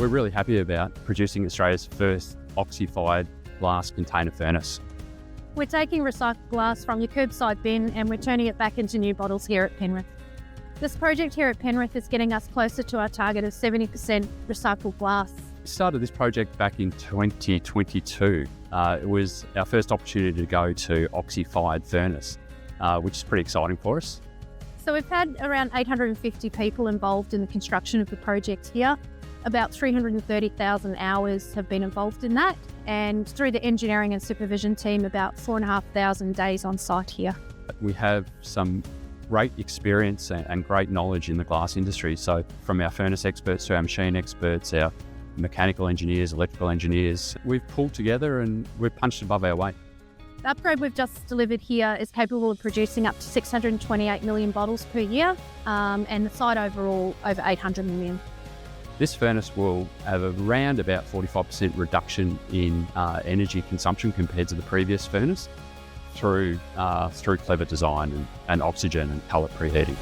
We're really happy about producing Australia's first oxy-fired glass container furnace. We're taking recycled glass from your curbside bin and we're turning it back into new bottles here at Penrith. This project here at Penrith is getting us closer to our target of 70% recycled glass. We started this project back in 2022. It was our first opportunity to go to oxy-fired furnace, which is pretty exciting for us. So we've had around 850 people involved in the construction of the project here. About 330,000 hours have been involved in that, and through the engineering and supervision team, about 4,500 days on site here. We have some great experience and great knowledge in the glass industry. So from our furnace experts to our machine experts, our mechanical engineers, electrical engineers, we've pulled together and we've punched above our weight. The upgrade we've just delivered here is capable of producing up to 628 million bottles per year, and the site overall over 800 million. This furnace will have around about 45% reduction in energy consumption compared to the previous furnace through clever design and oxygen and pellet preheating.